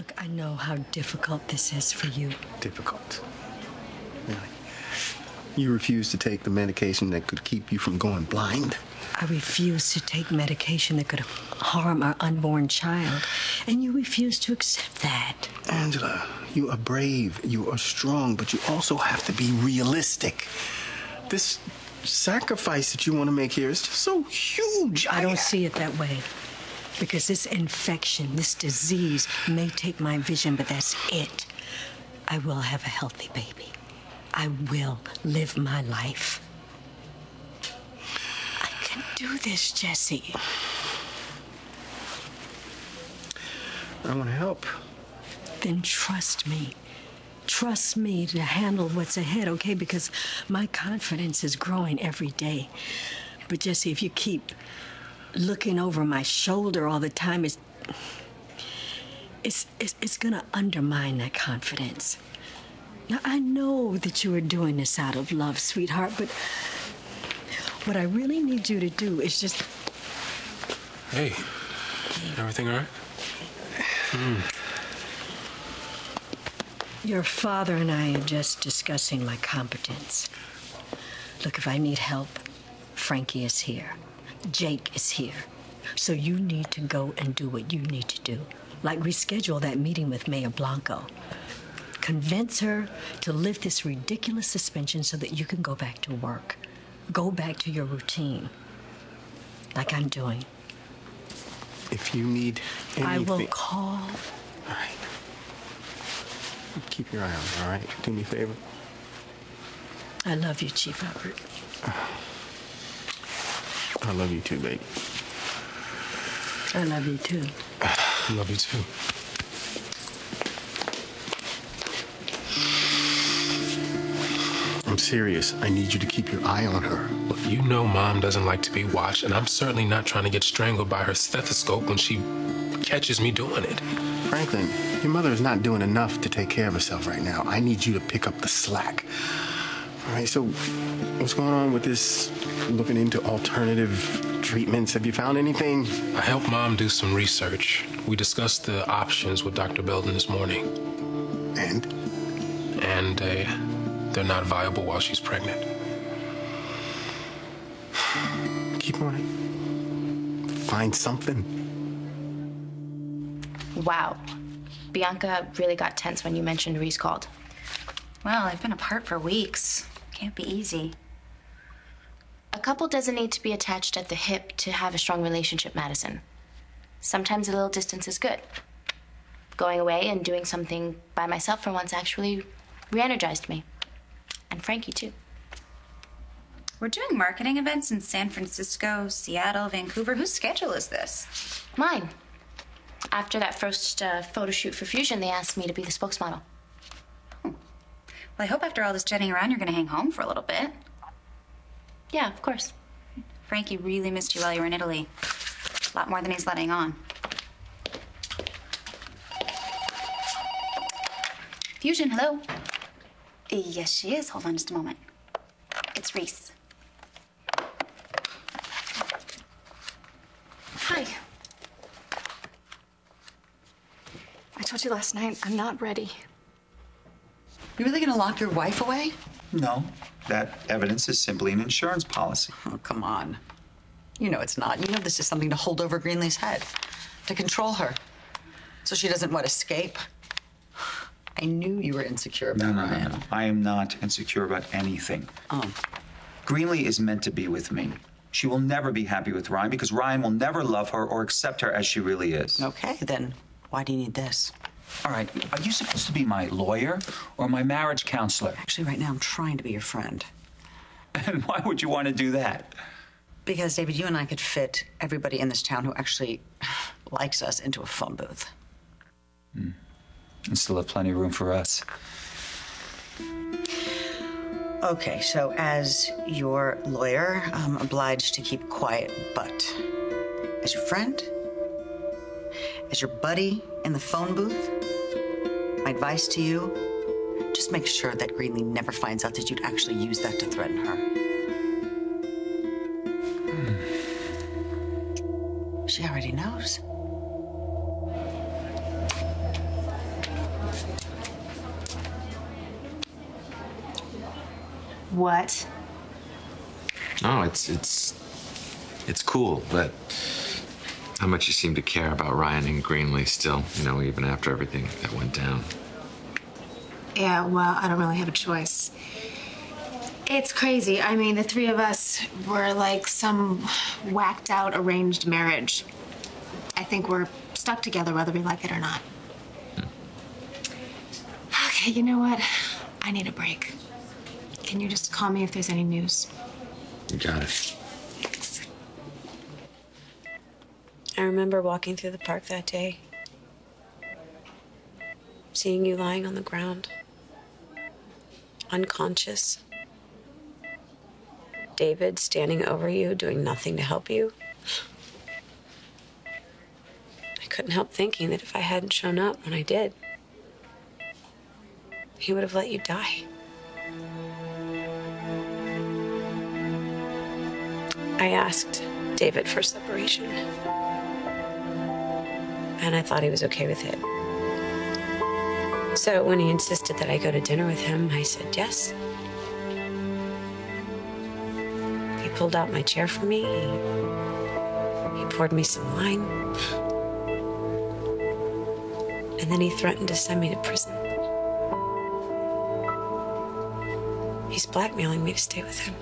Look, I know how difficult this is for you. Difficult? Really? You refuse to take the medication that could keep you from going blind? I refuse to take medication that could harm our unborn child. And you refuse to accept that. Angela, you are brave, you are strong, but you also have to be realistic. This sacrifice that you want to make here is just so huge. I don't see it that way. Because this infection, this disease may take my vision, but that's it. I will have a healthy baby. I will live my life. I can do this, Jesse. I want to help. Then trust me. Trust me to handle what's ahead, okay? Because my confidence is growing every day. But Jesse, if you keep looking over my shoulder all the time, it's gonna undermine that confidence. Now, I know that you are doing this out of love, sweetheart, but what I really need you to do is just... Hey, everything all right? Your father and I are just discussing my competence. Look, if I need help, Frankie is here. Jake is here. So you need to go and do what you need to do. Like reschedule that meeting with Mayor Blanco. Convince her to lift this ridiculous suspension so that you can go back to work. Go back to your routine. Like I'm doing. If you need anything... I will call. All right. Keep your eye on her, all right? Do me a favor. I love you, Chief Albert. I love you too, baby. I love you too. I love you too. I'm serious. I need you to keep your eye on her. Look, you know Mom doesn't like to be watched, and I'm certainly not trying to get strangled by her stethoscope when she catches me doing it. Franklin, your mother is not doing enough to take care of herself right now. I need you to pick up the slack. All right, so what's going on with this looking into alternative treatments? Have you found anything? I helped Mom do some research. We discussed the options with Dr. Belden this morning. And? And they're not viable while she's pregnant. Keep on it. Find something. Wow. Bianca really got tense when you mentioned Reese called. Well, I've been apart for weeks. Can't be easy. A couple doesn't need to be attached at the hip to have a strong relationship, Madison. Sometimes a little distance is good. Going away and doing something by myself for once actually re-energized me. And Frankie, too. We're doing marketing events in San Francisco, Seattle, Vancouver. Whose schedule is this? Mine. After that first photo shoot for Fusion, they asked me to be the spokesmodel. Well, I hope after all this jetting around, you're going to hang home for a little bit. Yeah, of course. Frankie really missed you while you were in Italy. A lot more than he's letting on. Fusion, hello. Yes, she is. Hold on just a moment. It's Reese. Hi. I told you last night, I'm not ready. You really gonna lock your wife away? No, that evidence is simply an insurance policy. Oh, come on. You know it's not. You know this is something to hold over Greenlee's head, to control her, so she doesn't, what, escape? I knew you were insecure about Ryan. No. I am not insecure about anything. Oh. Greenlee is meant to be with me. She will never be happy with Ryan because Ryan will never love her or accept her as she really is. Okay, then why do you need this? All right, are you supposed to be my lawyer or my marriage counselor? Actually, right now, I'm trying to be your friend. And why would you want to do that? Because, David, you and I could fit everybody in this town who actually likes us into a phone booth. And still have plenty of room for us. Okay, so as your lawyer, I'm obliged to keep quiet, but as your friend, as your buddy in the phone booth, my advice to you, just make sure that Greenlee never finds out that you'd actually use that to threaten her. She already knows. What? No, it's cool, but how much you seem to care about Ryan and Greenlee still, you know, even after everything that went down. Yeah, well, I don't really have a choice. It's crazy. I mean, the three of us were like some whacked out arranged marriage. I think we're stuck together whether we like it or not. Okay, you know what? I need a break. Can you just call me if there's any news? You got it. I remember walking through the park that day, seeing you lying on the ground, unconscious. David standing over you, doing nothing to help you. I couldn't help thinking that if I hadn't shown up when I did, he would have let you die. I asked David for separation, and I thought he was okay with it. So when he insisted that I go to dinner with him, I said yes. He pulled out my chair for me. He poured me some wine. And then he threatened to send me to prison. He's blackmailing me to stay with him.